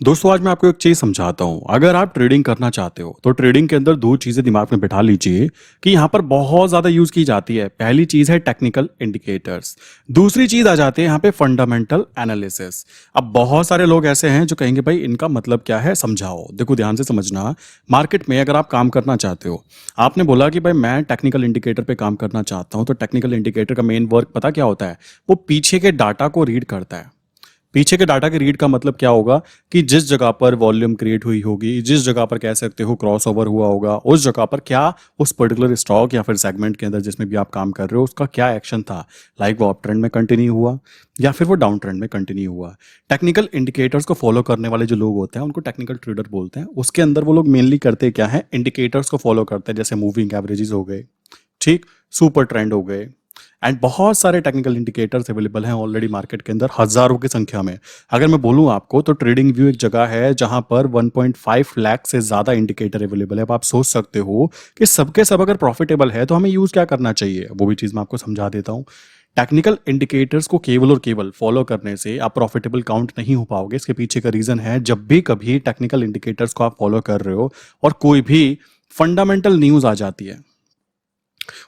दोस्तों आज मैं आपको एक चीज समझाता हूं। अगर आप ट्रेडिंग करना चाहते हो तो ट्रेडिंग के अंदर दो चीजें दिमाग में बिठा लीजिए कि यहां पर बहुत ज्यादा यूज की जाती है। पहली चीज है टेक्निकल इंडिकेटर्स, दूसरी चीज आ जाती है यहां पे फंडामेंटल एनालिसिस। अब बहुत सारे लोग ऐसे हैं जो कहेंगे भाई इनका मतलब क्या है, समझाओ। देखो ध्यान से समझना, मार्केट में अगर आप काम करना चाहते हो, आपने बोला कि भाई मैं टेक्निकल इंडिकेटर पे काम करना चाहता हूं, तो टेक्निकल इंडिकेटर का मेन वर्क पता क्या होता है? वो पीछे के डाटा को रीड करता है। पीछे के डाटा के रीड का मतलब क्या होगा कि जिस जगह पर वॉल्यूम क्रिएट हुई होगी, जिस जगह पर कह सकते हो क्रॉस ओवर हुआ होगा, उस जगह पर क्या उस पर्टिकुलर स्टॉक या फिर सेगमेंट के अंदर जिसमें भी आप काम कर रहे हो उसका क्या एक्शन था। लाइक वो अप ट्रेंड में कंटिन्यू हुआ या फिर वो डाउन ट्रेंड में कंटिन्यू हुआ। टेक्निकल इंडिकेटर्स को फॉलो करने वाले जो लोग होते हैं उनको टेक्निकल ट्रेडर बोलते हैं। उसके अंदर वो लोग मेनली करते क्या है, इंडिकेटर्स को फॉलो करते हैं, जैसे मूविंग एवरेजेस हो गए, ठीक, सुपर ट्रेंड हो गए, एंड बहुत सारे टेक्निकल इंडिकेटर्स अवेलेबल हैं ऑलरेडी मार्केट के अंदर हजारों की संख्या में। अगर मैं बोलूं आपको तो ट्रेडिंग व्यू एक जगह है जहां पर 1.5 लाख से ज्यादा इंडिकेटर अवेलेबल है। अब आप सोच सकते हो कि सबके सब अगर प्रॉफिटेबल है तो हमें यूज क्या करना चाहिए, वो भी चीज मैं आपको समझा देता हूं। टेक्निकल इंडिकेटर्स को केवल और केवल फॉलो करने से आप प्रॉफिटेबल काउंट नहीं हो पाओगे। इसके पीछे का रीजन है, जब भी कभी टेक्निकल इंडिकेटर्स को आप फॉलो कर रहे हो और कोई भी फंडामेंटल न्यूज आ जाती है,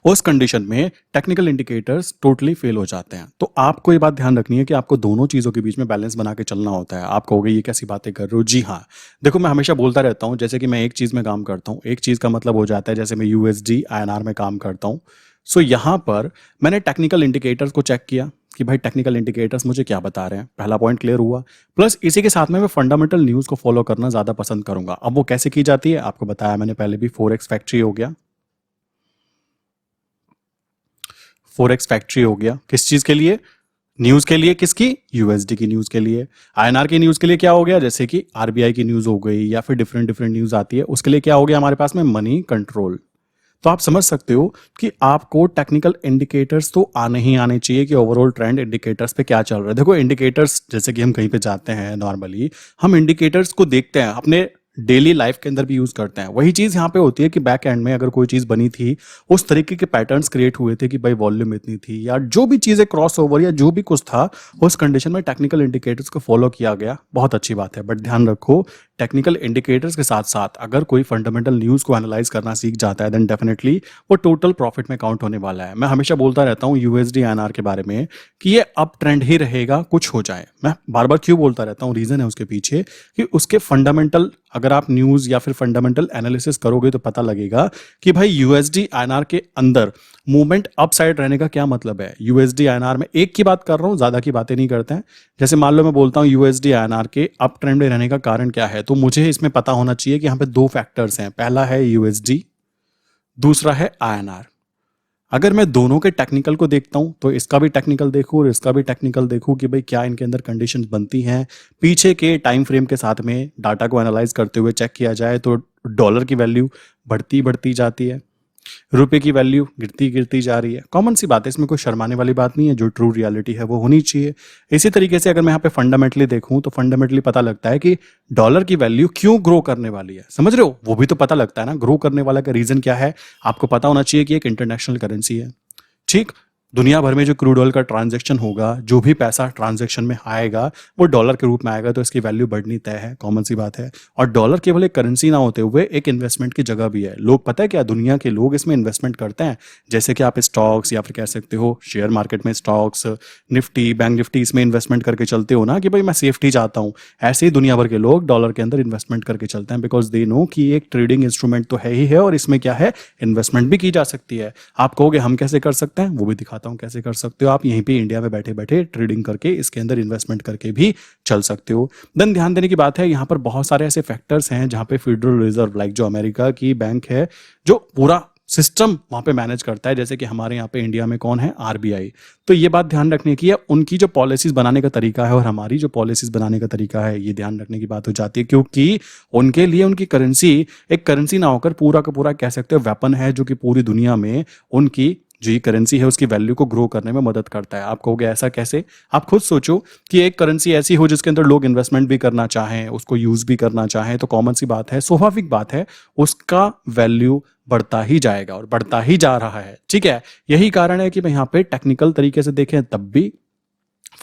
उस कंडीशन में टेक्निकल इंडिकेटर्स टोटली फेल हो जाते हैं। तो आपको ये बात ध्यान रखनी है कि आपको दोनों चीजों के बीच में बैलेंस बना के चलना होता है। आप कहोगे ये कैसी बातें कर रहे हो? जी हाँ, देखो मैं हमेशा बोलता रहता हूं, जैसे कि मैं एक चीज में काम करता हूं, एक चीज का मतलब हो जाता है जैसे मैं यूएसडी आईएनआर में काम करता हूं। सो यहां पर मैंने टेक्निकल इंडिकेटर्स को चेक किया कि भाई टेक्निकल इंडिकेटर्स मुझे क्या बता रहे हैं, पहला पॉइंट क्लियर हुआ। प्लस इसी के साथ में मैं फंडामेंटल न्यूज को फॉलो करना ज्यादा पसंद करूंगा। अब वो कैसे की जाती है आपको बताया मैंने पहले भी, फोरेक्स फैक्ट्री हो गया, फोरेक्स फैक्ट्री हो गया किस चीज के लिए? न्यूज के लिए। किसकी? यूएसडी की न्यूज के लिए। आईएनआर की न्यूज के लिए क्या हो गया, जैसे कि आरबीआई की न्यूज हो गई या फिर डिफरेंट डिफरेंट न्यूज आती है, उसके लिए क्या हो गया हमारे पास में? Money control. तो आप समझ सकते हो कि आपको टेक्निकल इंडिकेटर्स तो आने ही आने चाहिए कि ओवरऑल ट्रेंड इंडिकेटर्स पे क्या चल रहा है। देखो इंडिकेटर्स, जैसे कि हम कहीं पे जाते हैं नॉर्मली, हम इंडिकेटर्स को देखते हैं, अपने डेली लाइफ के अंदर भी यूज करते हैं। वही चीज यहाँ पे होती है कि बैक एंड में अगर कोई चीज बनी थी, उस तरीके के पैटर्न्स क्रिएट हुए थे कि भाई वॉल्यूम इतनी थी या जो भी चीजें क्रॉस ओवर या जो भी कुछ था, उस कंडीशन में टेक्निकल इंडिकेटर्स को फॉलो किया गया, बहुत अच्छी बात है। बट ध्यान रखो, टेक्निकल इंडिकेटर्स के साथ साथ अगर कोई फंडामेंटल न्यूज को एनालाइज करना सीख जाता है देन डेफिनेटली वो टोटल प्रॉफिट में काउंट होने वाला है। मैं हमेशा बोलता रहता हूँ यूएसडी आईएनआर के बारे में कि ये अप ट्रेंड ही रहेगा, कुछ हो जाए। मैं बार बार क्यों बोलता रहता हूँ, रीजन है उसके पीछे कि उसके फंडामेंटल, अगर आप न्यूज या फिर फंडामेंटल एनालिसिस करोगे तो पता लगेगा कि भाई यूएसडी आईएनआर के अंदर मूवमेंट अप साइड रहने का क्या मतलब है। यूएसडी आईएनआर में एक की बात कर रहा हूं, ज्यादा की बातें नहीं करते हैं। जैसे मान लो मैं बोलता हूं यूएसडी आईएनआर के अप ट्रेंड में रहने का कारण क्या है, तो मुझे इसमें पता होना चाहिए कि यहाँ पे दो फैक्टर्स हैं। पहला है यूएसडी, दूसरा है आईएनआर। अगर मैं दोनों के टेक्निकल को देखता हूं तो इसका भी टेक्निकल देखूं और इसका भी टेक्निकल देखूं कि भाई क्या इनके अंदर कंडीशंस बनती हैं। पीछे के टाइम फ्रेम के साथ में डाटा को एनालाइज करते हुए चेक किया जाए तो डॉलर की वैल्यू बढ़ती बढ़ती जाती है, रुपए की वैल्यू गिरती गिरती जा रही है। कॉमन सी बात है, इसमें कोई शर्माने वाली बात नहीं है, जो ट्रू रियलिटी है वो होनी चाहिए। इसी तरीके से अगर मैं यहाँ पे फंडामेंटली देखूं तो फंडामेंटली पता लगता है कि डॉलर की वैल्यू क्यों ग्रो करने वाली है। समझ रहे हो? वो भी तो पता लगता है ना, ग्रो करने वाला का रीजन क्या है। आपको पता होना चाहिए कि एक इंटरनेशनल करेंसी है, ठीक, दुनिया भर में जो क्रूड ऑयल का ट्रांजैक्शन होगा, जो भी पैसा ट्रांजैक्शन में आएगा वो डॉलर के रूप में आएगा, तो इसकी वैल्यू बढ़नी तय है, कॉमन सी बात है। और डॉलर केवल एक करेंसी ना होते हुए एक इन्वेस्टमेंट की जगह भी है। लोग पता है क्या, दुनिया के लोग इसमें इन्वेस्टमेंट करते हैं। जैसे कि आप स्टॉक्स या फिर कह सकते हो शेयर मार्केट में स्टॉक्स, निफ्टी, बैंक निफ्टी, इसमें इन्वेस्टमेंट करके चलते हो ना कि भाई मैं सेफ्टी चाहता हूँ। ऐसे ही दुनिया भर के लोग डॉलर के अंदर इन्वेस्टमेंट करके चलते हैं, बिकॉज दे नो कि एक ट्रेडिंग इंस्ट्रूमेंट तो है ही है और इसमें क्या है, इन्वेस्टमेंट भी की जा सकती है। आप कहोगे हम कैसे कर सकते हैं, वो भी दिखाता हूँ कैसे कर सकते हो। आप यहीं पे इंडिया में बैठे बैठे ट्रेडिंग करके इसके अंदर इन्वेस्टमेंट करके भी चल सकते हो। देन ध्यान देने की बात है, यहाँ पर बहुत सारे ऐसे फैक्टर्स हैं जहां पे फेडरल रिजर्व, लाइक जो अमेरिका की बैंक है, जो पूरा सिस्टम वहां पे मैनेज करता है। जैसे कि हमारे यहाँ पे इंडिया में कौन है, आरबीआई। तो ये बात ध्यान रखने की है, उनकी जो पॉलिसीज बनाने का तरीका है और हमारी जो पॉलिसीज बनाने का तरीका है, ये ध्यान रखने की बात हो जाती है। क्योंकि उनके लिए उनकी करेंसी एक करेंसी ना होकर पूरा का पूरा कह सकते हो वेपन है, जो कि पूरी दुनिया में उनकी जो ये करेंसी है उसकी वैल्यू को ग्रो करने में मदद करता है। आप कहोगे ऐसा कैसे? आप खुद सोचो कि एक करेंसी ऐसी हो जिसके अंदर लोग इन्वेस्टमेंट भी करना चाहें, उसको यूज भी करना चाहें, तो कॉमन सी बात है, स्वाभाविक बात है, उसका वैल्यू बढ़ता ही जाएगा और बढ़ता ही जा रहा है। ठीक है, यही कारण है कि मैं यहाँ पे टेक्निकल तरीके से देखें तब भी,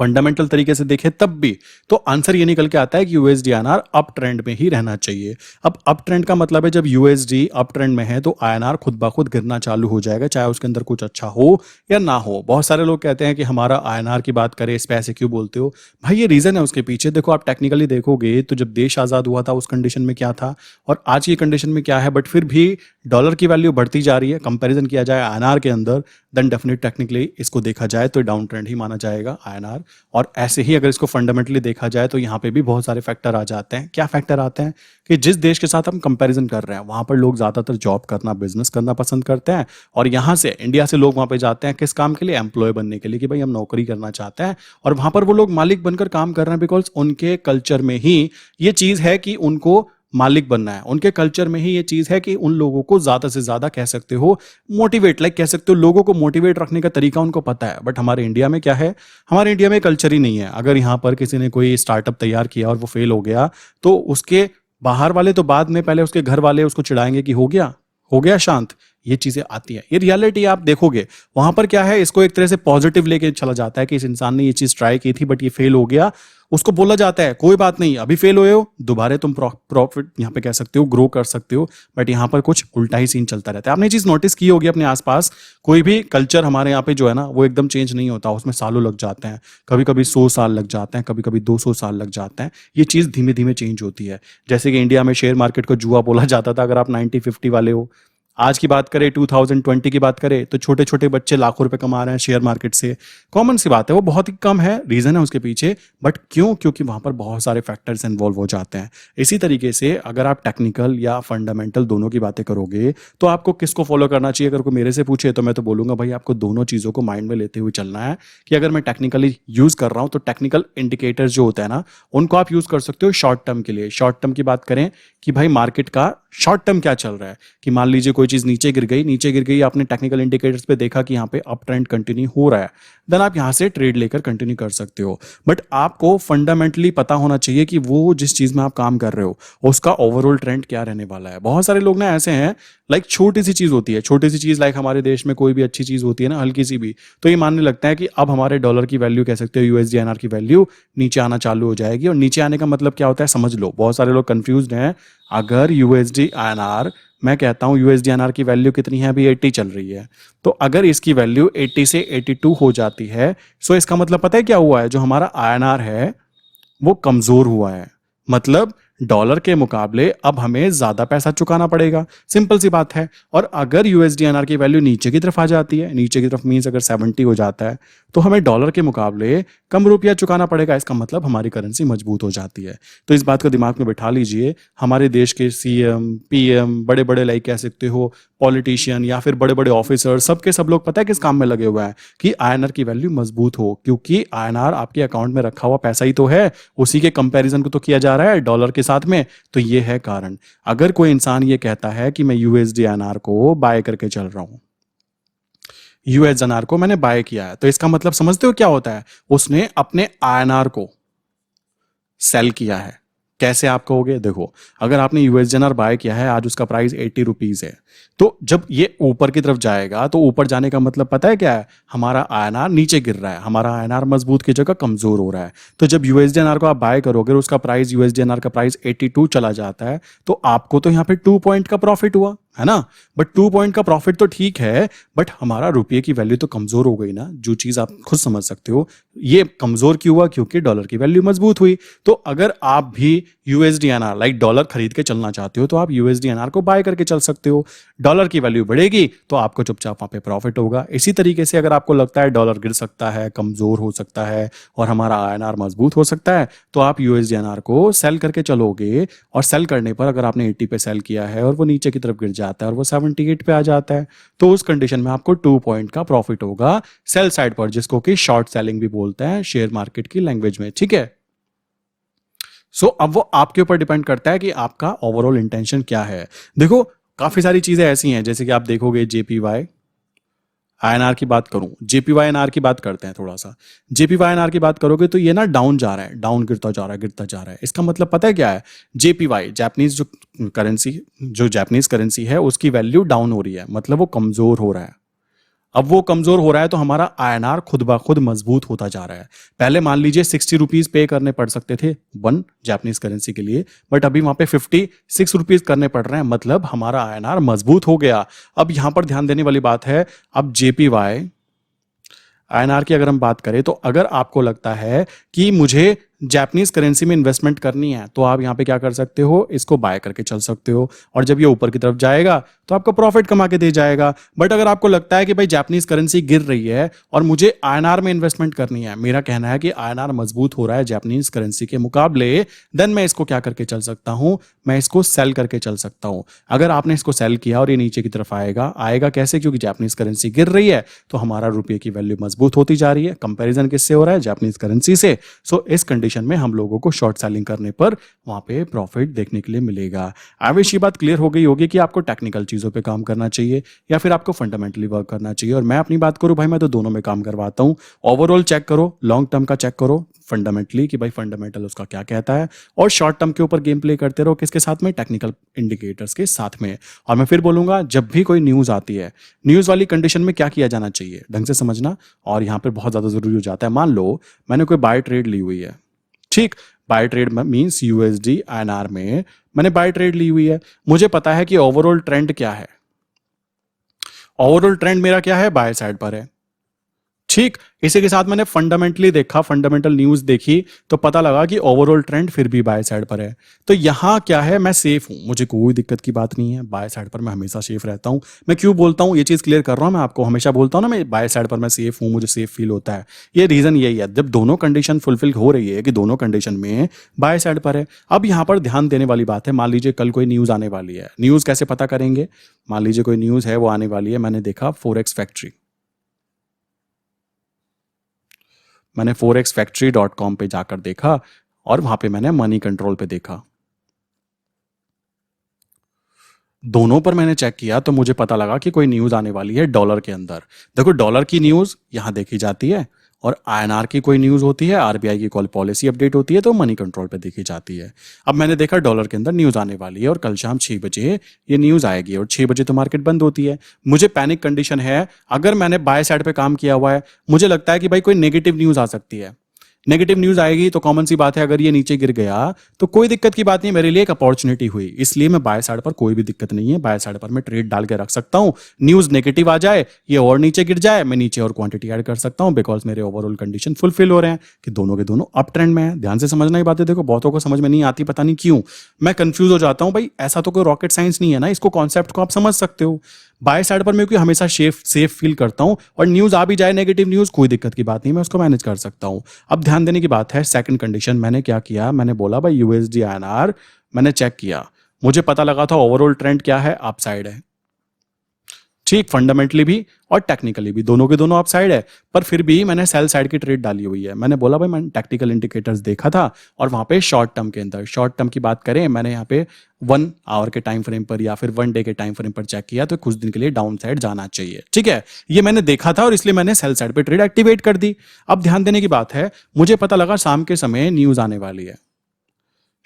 फंडामेंटल तरीके से देखें तब भी, तो आंसर ये निकल के आता है कि यूएसडी आईएनआर अप ट्रेंड में ही रहना चाहिए। अब अप ट्रेंड का मतलब है जब यूएसडी अप ट्रेंड में है तो आईएनआर खुद ब खुद गिरना चालू हो जाएगा, चाहे उसके अंदर कुछ अच्छा हो या ना हो। बहुत सारे लोग कहते हैं कि हमारा आईएनआर की बात करें, इस पे ऐसे क्यों बोलते हो भाई, ये रीजन है उसके पीछे। देखो आप टेक्निकली देखोगे तो जब देश आजाद हुआ था उस कंडीशन में क्या था और आज की कंडीशन में क्या है, बट फिर भी डॉलर की वैल्यू बढ़ती जा रही है। कंपैरिजन किया जाए आईएनआर के अंदर, देन डेफिनेट टेक्निकली इसको देखा जाए तो डाउन ट्रेंड ही माना जाएगा आईएनआर। और ऐसे ही अगर इसको फंडामेंटली देखा जाए तो यहाँ पे भी बहुत सारे फैक्टर आ जाते हैं। क्या फैक्टर आते हैं कि जिस देश के साथ हम कंपैरिजन कर रहे हैं वहां पर लोग ज्यादातर जॉब करना, बिजनेस करना पसंद करते हैं, और यहाँ से इंडिया से लोग वहां पे जाते हैं किस काम के लिए, एम्प्लॉय बनने के लिए, कि भाई हम नौकरी करना चाहते हैं, और वहां पर वो लोग मालिक बनकर काम कर रहे हैं बिकॉज उनके कल्चर में ही ये चीज है कि उनको मालिक बनना है। उनके कल्चर में ही ये चीज है कि उन लोगों को ज्यादा से ज्यादा कह सकते हो मोटिवेट, लाइक कह सकते हो लोगों को मोटिवेट रखने का तरीका उनको पता है। बट हमारे इंडिया में क्या है, हमारे इंडिया में कल्चर ही नहीं है। अगर यहाँ पर किसी ने कोई स्टार्टअप तैयार किया और वो फेल हो गया तो उसके बाहर वाले तो बाद में, पहले उसके घर वाले उसको चिढ़ाएंगे कि हो गया शांत। ये चीजें आती है, ये रियलिटी आप देखोगे। वहां पर क्या है, इसको एक तरह से पॉजिटिव लेके चला जाता है कि इस इंसान ने ये चीज ट्राई की थी बट ये फेल हो गया। उसको बोला जाता है कोई बात नहीं, अभी फेल हुए हो, दोबारा तुम प्रॉफिट यहाँ पे कह सकते हो, ग्रो कर सकते हो। बट यहाँ पर कुछ उल्टा ही सीन चलता रहता है। आपने ये चीज नोटिस की होगी अपने आसपास, कोई भी कल्चर हमारे यहाँ पे जो है ना वो एकदम चेंज नहीं होता, उसमें सालों लग जाते हैं, कभी कभी 100 साल लग जाते हैं, कभी कभी 200 साल लग जाते हैं। ये चीज धीमे धीमे चेंज होती है। जैसे कि इंडिया में शेयर मार्केट को जुआ बोला जाता था। अगर आप 90-50 वाले हो, आज की बात करें, 2020 की बात करें, तो छोटे छोटे बच्चे लाखों रुपए कमा रहे हैं शेयर मार्केट से। कॉमन सी बात है, वो बहुत ही कम है, रीजन है उसके पीछे, बट क्यों? क्योंकि वहां पर बहुत सारे फैक्टर्स इन्वॉल्व हो जाते हैं। इसी तरीके से अगर आप टेक्निकल या फंडामेंटल दोनों की बातें करोगे तो आपको किसको फॉलो करना चाहिए? अगर कोई मेरे से पूछे तो मैं तो बोलूंगा भाई आपको दोनों चीजों को माइंड में लेते हुए चलना है कि अगर मैं टेक्निकली यूज कर रहा हूं तो टेक्निकल इंडिकेटर्स जो होता है ना उनको आप यूज कर सकते हो शॉर्ट टर्म के लिए। शॉर्ट टर्म की बात करें कि भाई मार्केट का शॉर्ट टर्म क्या चल रहा है, कि मान लीजिए कोई चीज नीचे गिर गई, आपने टेक्निकल इंडिकेटर्स पे देखा कि यहाँ पे अप ट्रेंड कंटिन्यू हो रहा है, देन आप यहाँ से ट्रेड लेकर कंटिन्यू कर सकते हो। बट आपको फंडामेंटली पता होना चाहिए कि वो जिस चीज में आप काम कर रहे हो उसका ओवरऑल ट्रेंड क्या रहने वाला है। बहुत सारे लोग ना ऐसे हैं, लाइक छोटी सी चीज होती है, छोटी सी चीज, लाइक हमारे देश में कोई भी अच्छी चीज होती है ना, हल्की सी भी, तो ये मानने लगता है कि अब हमारे डॉलर की वैल्यू, कह सकते हो यूएसडी आईएनआर की वैल्यू नीचे आना चालू हो जाएगी। और नीचे आने का मतलब क्या होता है समझ लो। बहुत सारे लोग कंफ्यूज्ड हैं। अगर यूएसडी आईएनआर, मैं कहता हूं यूएसडी आईएनआर की वैल्यू कितनी है अभी, 80 चल रही है, तो अगर इसकी वैल्यू 80 से 82 हो जाती है, सो इसका मतलब पता है क्या हुआ है, जो हमारा आईएनआर है वो कमजोर हुआ है। मतलब डॉलर के मुकाबले अब हमें ज्यादा पैसा चुकाना पड़ेगा, सिंपल सी बात है। और अगर यूएसडी आईएनआर की वैल्यू नीचे की तरफ आ जाती है, नीचे की तरफ मींस अगर 70 हो जाता है, तो हमें डॉलर के मुकाबले कम रुपया चुकाना पड़ेगा। इसका मतलब हमारी करेंसी मजबूत हो जाती है। तो इस बात को दिमाग में बिठा लीजिए। हमारे देश के सीएम, पीएम, बड़े बड़े लाइक कह सकते हो पॉलिटिशियन या फिर बड़े बड़े ऑफिसर, सबके सब लोग पता है किस काम में लगे हुए हैं कि आईएनआर की वैल्यू मजबूत हो, क्योंकि आईएनआर आपके अकाउंट में रखा हुआ पैसा ही तो है, उसी के कंपैरिजन को तो किया जा रहा है डॉलर के साथ में। तो ये है कारण। अगर कोई इंसान ये कहता है कि मैं यूएसडी आईएनआर को बाय करके चल रहा हूं, यूएस आईएनआर को मैंने बाय किया है, तो इसका मतलब समझते हो क्या होता है, उसने अपने आईएनआर को सेल किया है। कैसे आप कहोगे? देखो, अगर आपने यूएसडीआईएनआर बाय किया है, आज उसका प्राइस 80 रुपीज है, तो जब ये ऊपर की तरफ जाएगा तो ऊपर जाने का मतलब पता है क्या है, हमारा आईएनआर नीचे गिर रहा है, हमारा आईएनआर मजबूत की जगह कमजोर हो रहा है। तो जब यूएसडीआईएनआर को आप बाय करोगे, उसका प्राइस, यूएसडीआईएनआर का प्राइस 82 चला जाता है, तो आपको तो यहाँ पे 2 पॉइंट का प्रॉफिट हुआ है ना। बट 2 पॉइंट का प्रॉफिट तो ठीक है, बट हमारा रुपये की वैल्यू तो कमजोर हो गई ना, जो चीज आप खुद समझ सकते हो। ये कमजोर क्यों हुआ? क्योंकि डॉलर की वैल्यू मजबूत हुई। तो अगर आप भी यूएसडीआईएनआर लाइक डॉलर खरीद के चलना चाहते हो तो आप यूएसडीआईएनआर को बाय करके चल सकते हो। डॉलर की वैल्यू बढ़ेगी तो आपको चुपचाप वहां पे प्रॉफिट होगा। इसी तरीके से अगर आपको लगता है डॉलर गिर सकता है, कमजोर हो सकता है और हमारा आईएनआर मजबूत हो सकता है, तो आप यूएसडीआईएनआर को सेल करके चलोगे। और सेल करने पर अगर आपने 80 पे सेल किया है और वो नीचे की तरफ गिर जाता है और वो 78 पे आ जाता है, तो उस कंडीशन में आपको 2 पॉइंट का प्रॉफिट होगा सेल साइड पर, जिसको कि शॉर्ट सेलिंग भी बोलते हैं शेयर मार्केट की लैंग्वेज में। ठीक है। सो अब वो आपके ऊपर डिपेंड करता है कि आपका ओवरऑल इंटेंशन क्या है। देखो, काफी सारी चीजें ऐसी हैं, जैसे कि आप देखोगे जेपीवाई आईएनआर की बात करूं, जेपीवाई आईएनआर की बात करते हैं थोड़ा सा। जेपीवाई आईएनआर की बात करोगे तो ये ना डाउन जा रहा है, डाउन गिरता जा रहा है, गिरता जा रहा है। इसका मतलब पता है क्या है? जेपीवाई जापानीज जो जापानीज करेंसी है उसकी वैल्यू डाउन हो रही है, मतलब वो कमजोर हो रहा है। अब वो कमजोर हो रहा है तो हमारा आईएनआर खुद ब खुद मजबूत होता जा रहा है। पहले मान लीजिए 60 रुपीज पे करने पड़ सकते थे वन जापानीज करेंसी के लिए, बट अभी वहां पे 56 रुपीज करने पड़ रहे हैं, मतलब हमारा आईएनआर मजबूत हो गया। अब यहां पर ध्यान देने वाली बात है, अब जेपीवाई आईएनआर की अगर हम बात करें तो अगर आपको लगता है कि मुझे जापानीज करेंसी में इन्वेस्टमेंट करनी है तो आप यहाँ पे क्या कर सकते हो, इसको बाय करके चल सकते हो, और जब ये ऊपर की तरफ जाएगा तो आपको प्रॉफिट कमा के दे जाएगा। बट अगर आपको लगता है कि भाई जापानीज करेंसी गिर रही है और मुझे आईएनआर में इन्वेस्टमेंट करनी है, मेरा कहना है कि आईएनआर मजबूत हो रहा है जापानीज करेंसी के मुकाबले, देन मैं इसको क्या करके चल सकता हूं, मैं इसको सेल करके चल सकता हूं। अगर आपने इसको सेल किया और ये नीचे की तरफ आएगा, आएगा कैसे, क्योंकि जापानीज करेंसी गिर रही है तो हमारा रुपये की वैल्यू मजबूत होती जा रही है। कंपेरिजन किससे हो रहा है, जापानीज करेंसी से। सो इस कंडीशन में हम लोगों को शॉर्ट सेलिंग करने पर वहां पे प्रॉफिट देखने के लिए मिलेगा। आवेश, ये बात क्लियर हो गई होगी कि आपको टेक्निकल चीजों पे काम करना चाहिए या फिर आपको फंडामेंटली वर्क करना चाहिए। और मैं अपनी बात करूं भाई, मैं तो दोनों में काम करवाता हूं। ओवरऑल चेक करो, लॉन्ग टर्म का चेक करो फंडामेंटली कि भाई फंडामेंटल उसका क्या कहता है, और शॉर्ट टर्म के ऊपर गेम प्ले करते रहो, किसके साथ में, टेक्निकल इंडिकेटर्स के साथ में। और मैं फिर बोलूंगा, जब भी कोई न्यूज आती है, न्यूज वाली कंडीशन में क्या किया जाना चाहिए, ढंग से समझना। और यहां पर बहुत ज्यादा जरूरी हो जाता है, मान लो मैंने कोई बाय ट्रेड ली हुई है, ठीक, buy trade means USD INR में मैंने बाय ट्रेड ली हुई है, मुझे पता है कि ओवरऑल ट्रेंड क्या है, ओवरऑल ट्रेंड मेरा क्या है, बाय साइड पर है, ठीक। इसी के साथ मैंने फंडामेंटली देखा, फंडामेंटल न्यूज देखी, तो पता लगा कि ओवरऑल ट्रेंड फिर भी बाय साइड पर है। तो यहां क्या है, मैं सेफ हूं, मुझे कोई दिक्कत की बात नहीं है, बाय साइड पर मैं हमेशा सेफ रहता हूं। मैं क्यों बोलता हूं, ये चीज क्लियर कर रहा हूं, मैं आपको हमेशा बोलता हूं ना, मैं बाय साइड पर मैं सेफ हूं, मुझे सेफ फील होता है। ये रीजन यही है, जब दोनों कंडीशन फुलफिल हो रही है कि दोनों कंडीशन में बाय साइड पर है। अब यहां पर ध्यान देने वाली बात है, मान लीजिए कल कोई न्यूज आने वाली है, न्यूज कैसे पता करेंगे, मान लीजिए कोई न्यूज है वो आने वाली है, मैंने देखा फोरेक्स फैक्ट्री, मैंने forexfactory.com पे जाकर देखा और वहां पे मैंने मनी कंट्रोल पे देखा, दोनों पर मैंने चेक किया तो मुझे पता लगा कि कोई न्यूज आने वाली है डॉलर के अंदर। देखो, डॉलर की न्यूज यहां देखी जाती है, और आईएनआर की कोई न्यूज होती है, आरबीआई की कॉल पॉलिसी अपडेट होती है, तो मनी कंट्रोल पे देखी जाती है। अब मैंने देखा डॉलर के अंदर न्यूज आने वाली है और कल शाम 6 बजे ये न्यूज आएगी, और 6 बजे तो मार्केट बंद होती है। मुझे पैनिक कंडीशन है, अगर मैंने बाय साइड पे काम किया हुआ है, मुझे लगता है कि भाई कोई नेगेटिव न्यूज आ सकती है, नेगेटिव न्यूज आएगी तो कॉमन सी बात है, अगर ये नीचे गिर गया तो कोई दिक्कत की बात नहीं, मेरे लिए एक अपॉर्चुनिटी हुई, इसलिए मैं बाय साइड पर कोई भी दिक्कत नहीं है, बाय साइड पर मैं ट्रेड डाल के रख सकता हूं। न्यूज नेगेटिव आ जाए, ये और नीचे गिर जाए, मैं नीचे और क्वांटिटी ऐड कर सकता हूं, बिकॉज मेरे ओवरऑल कंडीशन फुलफिल हो रहे हैं कि दोनों के दोनों अप ट्रेंड में है। ध्यान से समझना ही बातें, देखो बहुतों को समझ में नहीं आती, पता नहीं क्यों मैं कंफ्यूज हो जाता हूं। भाई ऐसा तो कोई रॉकेट साइंस नहीं है ना, इसको कॉन्सेप्ट को आप समझ सकते हो। बाय साइड पर मैं क्योंकि हमेशा सेफ फील करता हूं, और न्यूज आ भी जाए नेगेटिव न्यूज, कोई दिक्कत की बात नहीं, मैं उसको मैनेज कर सकता हूं। अब ध्यान देने की बात है, सेकंड कंडीशन मैंने क्या किया, मैंने बोला भाई यूएसडी आईएनआर मैंने चेक किया, मुझे पता लगा था ओवरऑल ट्रेंड क्या है, अपसाइड है, ठीक, फंडामेंटली भी और टेक्निकली भी, दोनों के दोनों अपसाइड है, पर फिर भी मैंने सेल साइड की ट्रेड डाली हुई है। मैंने बोला भाई मैंने टेक्निकल इंडिकेटर्स देखा था, और वहां पे शॉर्ट टर्म के अंदर, शॉर्ट टर्म की बात करें, मैंने यहाँ पे 1 आवर के टाइम फ्रेम पर या फिर 1 डे के टाइम फ्रेम पर चेक किया, तो कुछ दिन के लिए डाउन साइड जाना चाहिए, ठीक है, ये मैंने देखा था और इसलिए मैंने सेल साइड पे ट्रेड एक्टिवेट कर दी। अब ध्यान देने की बात है, मुझे पता लगा शाम के समय न्यूज आने वाली है,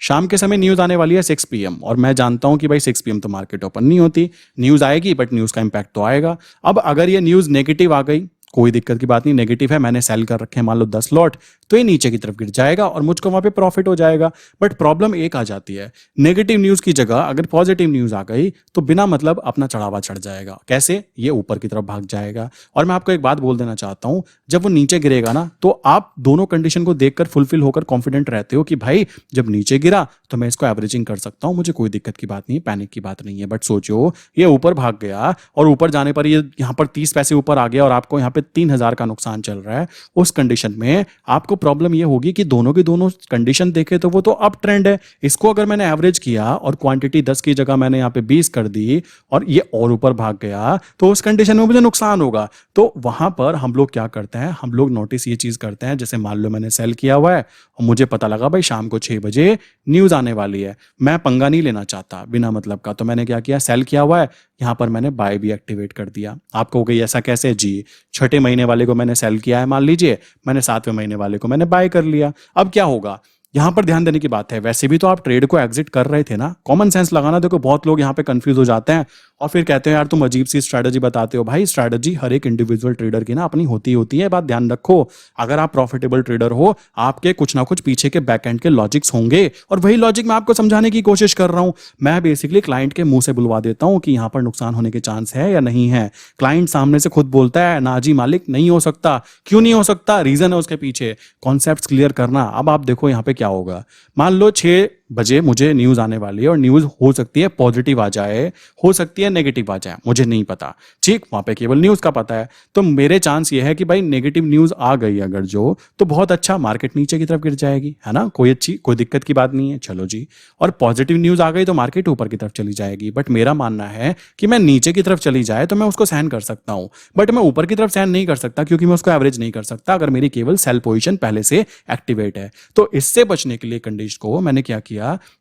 शाम के समय न्यूज आने वाली है 6 PM, और मैं जानता हूं कि भाई 6 PM तो मार्केट ओपन नहीं होती, न्यूज आएगी बट न्यूज का इंपैक्ट तो आएगा। अब अगर ये न्यूज नेगेटिव आ गई, कोई दिक्कत की बात नहीं, नेगेटिव है, मैंने सेल कर रखे हैं मान लो 10 लॉट, तो ये नीचे की तरफ गिर जाएगा और मुझको वहां पे प्रॉफिट हो जाएगा। बट प्रॉब्लम एक आ जाती है, नेगेटिव न्यूज की जगह अगर पॉजिटिव न्यूज आ गई तो बिना मतलब अपना चढ़ावा चढ़ जाएगा, कैसे, ये ऊपर की तरफ भाग जाएगा। और मैं आपको एक बात बोल देना चाहता हूं, जब वो नीचे गिरेगा ना, तो आप दोनों कंडीशन को देखकर फुलफिल होकर कॉन्फिडेंट रहते हो कि भाई जब नीचे गिरा तो मैं इसको एवरेजिंग कर सकता हूं, मुझे कोई दिक्कत की बात नहीं है, पैनिक की बात नहीं है। बट सोचो ये ऊपर भाग गया और ऊपर जाने पर ये यहां पर 30 पैसे ऊपर आ गया और आपको यहां पे 3000 का नुकसान चल रहा है, उस कंडीशन में आपको प्रॉब्लम ये होगी कि दोनों की दोनों कंडीशन देखे तो वो तो अप ट्रेंड है, इसको अगर मैंने एवरेज किया और क्वांटिटी 10 की जगह मैंने यहाँ पे 20 कर दी और ये और ऊपर भाग गया, तो उस कंडीशन में मुझे नुकसान होगा। तो वहां पर हम लोग क्या करते हैं, हम लोग नोटिस ये चीज करते हैं, जैसे मान लो मैंने सेल किया हुआ है और मुझे पता लगा भाई शाम को 6 बजे न्यूज आने वाली है, मैं पंगा नहीं लेना चाहता बिना मतलब का, तो मैंने क्या किया, सेल किया हुआ है, यहां पर मैंने बाय भी एक्टिवेट कर दिया। आपको हो गई ऐसा कैसे जी, छठे महीने वाले को मैंने सेल किया है, मान लीजिए मैंने 7वें महीने वाले को मैंने बाय कर लिया। अब क्या होगा, यहां पर ध्यान देने की बात है, वैसे भी तो आप ट्रेड को एग्जिट कर रहे थे ना, कॉमन सेंस लगाना। देखो बहुत लोग यहां पे कंफ्यूज हो जाते हैं, और फिर कहते हैं यार तुम अजीब सी स्ट्रैटेजी बताते हो। भाई स्ट्रैटेजी हर एक इंडिविजुअल ट्रेडर की ना अपनी होती है, बात ध्यान रखो। अगर आप प्रॉफिटेबल ट्रेडर हो, आपके कुछ ना कुछ पीछे के बैक एंड के लॉजिक्स होंगे, और वही लॉजिक मैं आपको समझाने की कोशिश कर रहा हूं। मैं बेसिकली क्लाइंट के मुंह से बुलवा देता हूं कि यहां पर नुकसान होने के चांस है या नहीं है। क्लाइंट सामने से खुद बोलता है ना जी मालिक नहीं हो सकता। क्यों नहीं हो सकता? रीजन है उसके पीछे। कॉन्सेप्ट्स क्लियर करना। अब आप देखो यहां पे क्या होगा। मान लो 6 बजे मुझे न्यूज आने वाली है, और न्यूज हो सकती है पॉजिटिव आ जाए, हो सकती है नेगेटिव आ जाए, मुझे नहीं पता। ठीक, वहां पे केवल न्यूज का पता है। तो मेरे चांस ये है कि भाई नेगेटिव न्यूज आ गई अगर जो, तो बहुत अच्छा, मार्केट नीचे की तरफ गिर जाएगी, है ना, कोई दिक्कत की बात नहीं है, चलो जी। और पॉजिटिव न्यूज आ गई तो मार्केट ऊपर की तरफ चली जाएगी। बट मेरा मानना है कि मैं नीचे की तरफ चली जाए तो मैं उसको सहन कर सकता हूं, बट मैं ऊपर की तरफ सहन नहीं कर सकता, क्योंकि मैं उसको एवरेज नहीं कर सकता अगर मेरी केवल सेल पोजीशन पहले से एक्टिवेट है। तो इससे बचने के लिए कंडीशन को मैंने क्या किया,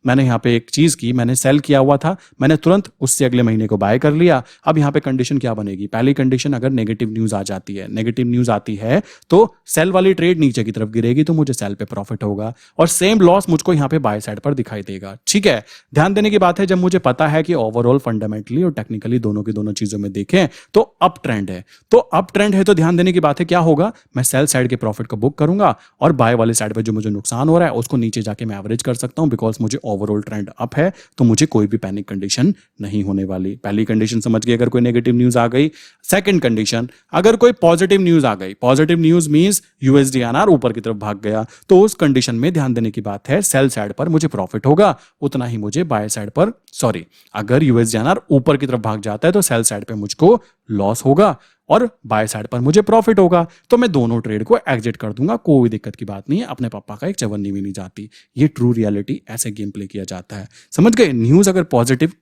मैंने यहाँ पे एक चीज की, मैंने सेल किया हुआ था, मैंने तुरंत उससे अगले महीने को बाय कर लिया। अब यहाँ पे कंडीशन क्या बनेगी? पहली कंडीशन, अगर नेगेटिव न्यूज आ जाती है, नेगेटिव न्यूज आती है तो सेल वाली ट्रेड नीचे की तरफ गिरेगी, तो मुझे सेल पे प्रॉफिट होगा, और सेम लॉस मुझको यहाँ पे बाय साइड पर दिखाई देगा। ठीक है, ध्यान देने की बात है, जब मुझे पता है कि ओवरऑल फंडामेंटली और टेक्निकली दोनों की दोनों चीजों में देखें तो अप ट्रेंड है, तो अप ट्रेंड है, तो ध्यान देने की बात है क्या होगा, मैं सेल साइड के प्रॉफिट को बुक करूंगा, और बाय वाले साइड पे जो मुझे नुकसान हो रहा है उसको नीचे जाके मैं एवरेज कर सकता हूं, बिकॉज मुझे ओवरऑल ट्रेंड अप है, तो मुझे कोई भी पैनिक कंडीशन नहीं होने वाली। पहली कंडीशन समझ गए, अगर कोई नेगेटिव न्यूज आ गई। सेकंड कंडीशन, अगर कोई पॉजिटिव न्यूज आ गई, पॉजिटिव न्यूज मींस यूएसडीएनआर ऊपर की तरफ भाग गया, तो उस कंडीशन में ध्यान देने की बात है, सेल साइड पर मुझे प्रॉफिट होगा, उतना ही मुझे बाय साइड पर, सॉरी, अगर यूएसडीएनआर ऊपर की तरफ भाग जाता है तो सेल साइड पे मुझको लॉस होगा, और बाय साइड पर मुझे प्रॉफिट होगा। तो मैं दोनों ट्रेड को एग्जिट कर दूंगा, कोई दिक्कत की बात नहीं है, अपने पापा का एक चवन्नी भी नहीं जाती। ये ट्रू रियलिटी, ऐसे गेम प्ले किया जाता है, समझ गए? न्यूज अगर पॉजिटिव,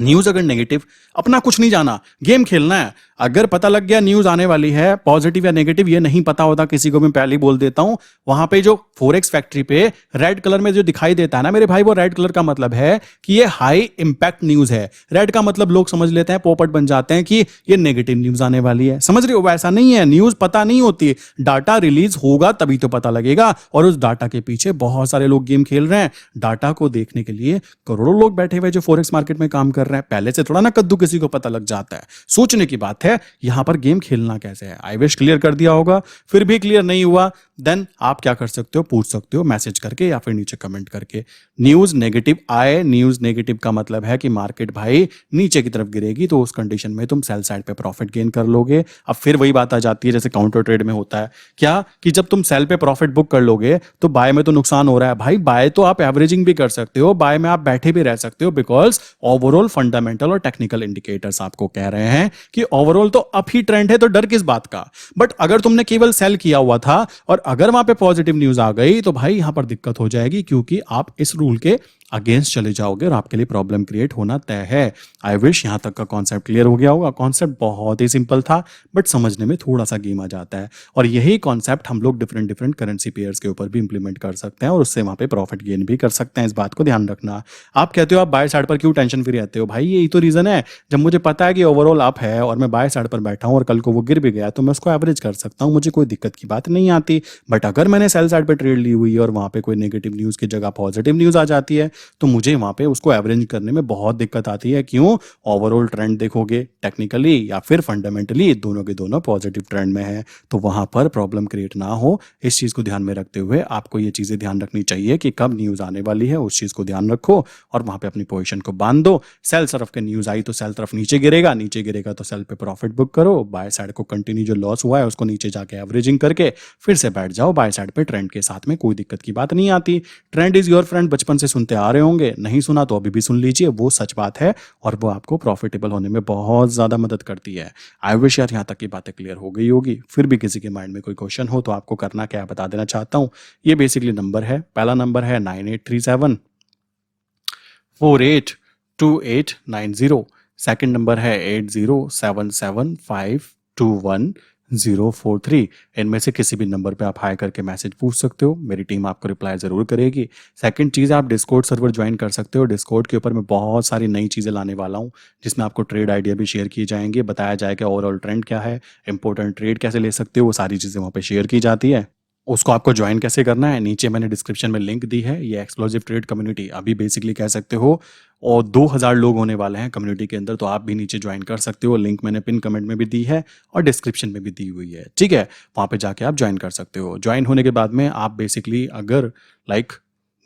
न्यूज अगर नेगेटिव, अपना कुछ नहीं जाना, गेम खेलना है। अगर पता लग गया न्यूज आने वाली है पॉजिटिव या नेगेटिव, ये नहीं पता होता किसी को, मैं पहले ही बोल देता हूं, वहां पे जो फोरेक्स फैक्ट्री पे रेड कलर में जो दिखाई देता है ना मेरे भाई, वो रेड कलर का मतलब है कि ये हाई इंपैक्ट न्यूज है। रेड का मतलब लोग समझ लेते हैं, पोपट बन जाते हैं कि ये नेगेटिव न्यूज आने वाली है, समझ रहे हो? वैसा नहीं है, न्यूज पता नहीं होती, डाटा रिलीज होगा तभी तो पता लगेगा, और उस डाटा के पीछे बहुत सारे लोग गेम खेल रहे हैं। डाटा को देखने के लिए करोड़ों लोग बैठे हुए जो फोरेक्स मार्केट में काम कर रहे हैं, पहले से थोड़ा ना कद्दू किसी को पता लग जाता है। सोचने की बात है यहां पर गेम खेलना कैसे है। आई विश क्लियर कर दिया होगा, फिर भी क्लियर नहीं हुआ, देन आप क्या कर सकते हो, पूछ सकते हो मैसेज करके या फिर नीचे कमेंट करके। न्यूज नेगेटिव आए, न्यूज नेगेटिव का मतलब है कि मार्केट भाई नीचे की तरफ गिरेगी, तो उस कंडीशन में तुम सेल साइड पे प्रॉफिट गेन कर लोगे। अब फिर वही बात आ जाती है जैसे काउंटर ट्रेड में होता है, क्या कि जब तुम सेल पे प्रॉफिट बुक कर लोगे तो बाय में तो नुकसान हो रहा है। भाई बाय तो आप एवरेजिंग भी कर सकते हो, बाय में आप बैठे भी रह सकते हो, बिकॉज ओवरऑल फंडामेंटल और टेक्निकल इंडिकेटर्स आपको कह रहे हैं कि ओवरऑल तो अप ही ट्रेंड है, तो डर किस बात का। बट अगर तुमने केवल सेल किया हुआ था और अगर वहां पे पॉजिटिव न्यूज आ गई तो भाई यहां पर दिक्कत हो जाएगी, क्योंकि आप इस रूल के अगेंस्ट चले जाओगे और आपके लिए प्रॉब्लम क्रिएट होना तय है। आई विश यहां तक का कॉन्सेप्ट क्लियर हो गया होगा। कॉन्सेप्ट बहुत ही सिंपल था, बट समझने में थोड़ा सा गेम आ जाता है, और यही कॉन्सेप्ट हम लोग डिफरेंट डिफरेंट करेंसी पेयर्स के ऊपर भी इंप्लीमेंट कर सकते हैं, और उससे वहां पे प्रॉफिट गेन भी कर सकते हैं। इस बात को ध्यान रखना। आप कहते हो आप बाय साइड पर क्यों टेंशन फ्री रहते हो? भाई यही तो रीजन है, जब मुझे पता है कि ओवरऑल अप है और मैं बाय साइड पर बैठा हूं और कल को वो गिर भी गया तो मैं उसको एवरेज कर सकता हूं, मुझे कोई दिक्कत की बात नहीं आती। बट अगर मैंने सेल साइड पर ट्रेड ली हुई है और वहां पे कोई नेगेटिव न्यूज की जगह पॉजिटिव न्यूज आ जाती है तो मुझे वहां पे उसको एवरेज करने में बहुत दिक्कत आती है। क्यों? ओवरऑल ट्रेंड देखोगे टेक्निकली या फिर फंडामेंटली, दोनों के दोनों पॉजिटिव ट्रेंड में है, तो वहां पर प्रॉब्लम क्रिएट ना हो, इस चीज को ध्यान में रखते हुए आपको ये चीजें ध्यान रखनी चाहिए कि कब न्यूज आने वाली है, उस चीज को ध्यान रखो और वहां पे अपनी पोजीशन को बांध दो। सेल तरफ के न्यूज आई तो सेल तरफ नीचे गिरेगा, नीचे गिरेगा तो सेल पे प्रॉफिट बुक करो, बाय साइड को कंटिन्यू जो लॉस हुआ है उसको नीचे जाके एवरेजिंग करके फिर से बैठ जाओ बाय साइड पे ट्रेंड के साथ में, कोई दिक्कत की बात नहीं आती। ट्रेंड इज योर फ्रेंड बचपन से सुनते आ रहे होंगे, नहीं सुना तो अभी भी सुन लीजिए, वो सच बात है और वो आपको प्रॉफिटेबल होने में बहुत ज्यादा मदद करती है। आई विश यार यहाँ तक की बातें क्लियर हो गई होगी। फिर भी किसी के माइंड में कोई क्वेश्चन हो तो आपको करना क्या है बता देना चाहता हूँ। ये बेसिकली नंबर है, पहला नंबर है 9837482890, सेकंड नंबर है 8077521043। इनमें से किसी भी नंबर पे आप हाई करके मैसेज पूछ सकते हो, मेरी टीम आपको रिप्लाई जरूर करेगी। सेकंड चीज़, आप डिस्कॉर्ड सर्वर ज्वाइन कर सकते हो। डिस्कॉर्ड के ऊपर मैं बहुत सारी नई चीज़ें लाने वाला हूँ जिसमें आपको ट्रेड आइडिया भी शेयर किए जाएंगे, बताया जाएगा ओवरऑल ट्रेंड क्या है, इंपॉर्टेंट ट्रेड कैसे ले सकते हो, वो सारी चीज़ें वहाँ पे शेयर की जाती है। उसको आपको ज्वाइन कैसे करना है, नीचे मैंने डिस्क्रिप्शन में लिंक दी है। ये एक्सप्लोसिव ट्रेड कम्युनिटी अभी बेसिकली कह सकते हो, और 2000 लोग होने वाले हैं कम्युनिटी के अंदर, तो आप भी नीचे ज्वाइन कर सकते हो। लिंक मैंने पिन कमेंट में भी दी है और डिस्क्रिप्शन में भी दी हुई है, ठीक है। वहाँ पे जाके आप ज्वाइन कर सकते हो। ज्वाइन होने के बाद में आप बेसिकली अगर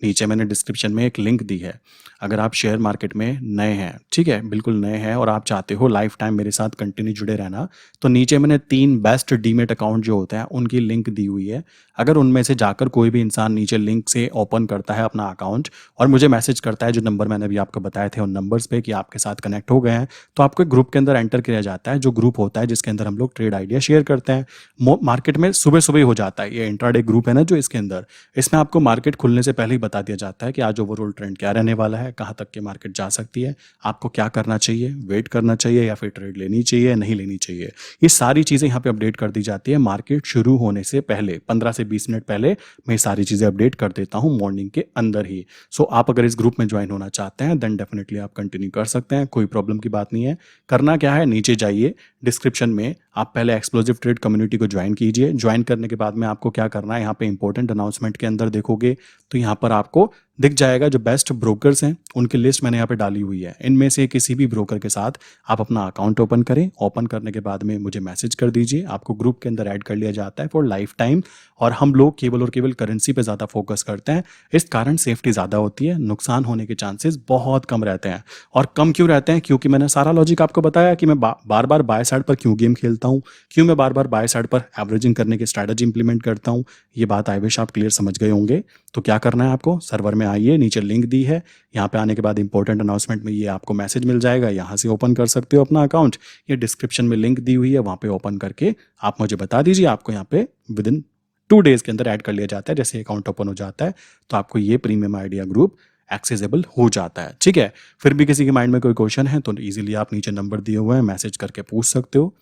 नीचे मैंने डिस्क्रिप्शन में एक लिंक दी है, अगर आप शेयर मार्केट में नए हैं, ठीक है, बिल्कुल नए हैं और आप चाहते हो लाइफ टाइम मेरे साथ कंटिन्यू जुड़े रहना, तो नीचे मैंने 3 बेस्ट डीमेट अकाउंट जो होते हैं उनकी लिंक दी हुई है। अगर उनमें से जाकर कोई भी इंसान नीचे लिंक से ओपन करता है अपना अकाउंट और मुझे मैसेज करता है, जो नंबर मैंने अभी आपको बताए थे उन नंबर्स पे, कि आपके साथ कनेक्ट हो गए हैं, तो आपको एक ग्रुप के अंदर एंटर किया जाता है, जो ग्रुप होता है जिसके अंदर हम लोग ट्रेड आइडिया शेयर करते हैं। मार्केट में सुबह सुबह हो जाता है, ये इंट्राडे ग्रुप है ना जो इसके अंदर, इसमें आपको मार्केट खुलने से पहले ही बता दिया जाता है कि आज ओवरऑल ट्रेंड क्या रहने वाला है, कहाँ तक के मार्केट जा सकती है, आपको क्या करना चाहिए, वेट करना चाहिए या फिर ट्रेड लेनी चाहिए, नहीं लेनी चाहिए। ये सारी चीज़ें यहाँ पे अपडेट कर दी जाती है मार्केट शुरू होने से पहले, 15 से 20 मिनट पहले मैं सारी चीज़ें अपडेट कर देता हूँ मॉर्निंग के अंदर ही। सो आप अगर इस ग्रुप में ज्वाइन होना चाहते हैं देन डेफिनेटली आप कंटिन्यू कर सकते हैं, कोई प्रॉब्लम की बात नहीं है। करना क्या है, नीचे जाइए डिस्क्रिप्शन में, आप पहले एक्सप्लोसिव ट्रेड कम्युनिटी को ज्वाइन कीजिए। ज्वाइन करने के बाद में आपको क्या करना है, यहाँ पे इंपॉर्टेंट अनाउंसमेंट के अंदर देखोगे तो यहाँ पर आपको दिख जाएगा जो बेस्ट ब्रोकर्स हैं उनकी लिस्ट मैंने यहाँ पे डाली हुई है। इनमें से किसी भी ब्रोकर के साथ आप अपना अकाउंट ओपन करें। ओपन करने के बाद में मुझे मैसेज कर दीजिए, आपको ग्रुप के अंदर ऐड कर लिया जाता है फॉर लाइफ टाइम। और हम लोग केवल और केवल करेंसी पे ज़्यादा फोकस करते हैं, इस कारण सेफ्टी ज़्यादा होती है, नुकसान होने के चांसेस बहुत कम रहते हैं। और कम क्यों रहते हैं, क्योंकि मैंने सारा लॉजिक आपको बताया कि मैं बार बार बाय साइड पर क्यों गेम खेलता हूँ, क्यों मैं बार बार बाय साइड पर एवरेजिंग करने की स्ट्रैटेजी इंप्लीमेंट करता हूँ। ये बात आई विश आप क्लियर समझ गए होंगे। तो क्या करना है, आपको सर्वर में आइए, नीचे लिंक दी है, यहाँ पे आने के बाद इंपॉर्टेंट अनाउंसमेंट में ये आपको मैसेज मिल जाएगा, यहाँ से ओपन कर सकते हो अपना अकाउंट। ये डिस्क्रिप्शन में लिंक दी हुई है, वहाँ पे ओपन करके आप मुझे बता दीजिए, आपको यहाँ पे विद इन 2 डेज के अंदर ऐड कर लिया जाता है। जैसे अकाउंट ओपन हो जाता है तो आपको ये प्रीमियम आइडिया ग्रुप एक्सेसिबल हो जाता है, ठीक है। फिर भी किसी के माइंड में कोई क्वेश्चन है तो इजीली आप नीचे नंबर दिए हुए हैं, मैसेज करके पूछ सकते हो।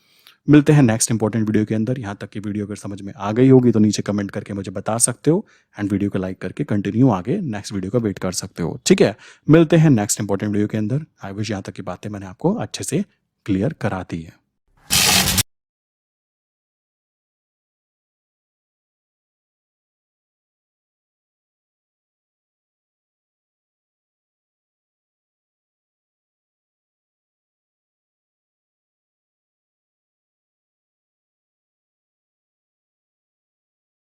मिलते हैं नेक्स्ट इंपॉर्टेंट वीडियो के अंदर। यहाँ तक की वीडियो अगर समझ में आ गई होगी तो नीचे कमेंट करके मुझे बता सकते हो, एंड वीडियो को लाइक करके कंटिन्यू आगे नेक्स्ट वीडियो का वेट कर सकते हो, ठीक है। मिलते हैं नेक्स्ट इंपॉर्टेंट वीडियो के अंदर। आई विश यहाँ तक की बातें मैंने आपको अच्छे से क्लियर करा दी है।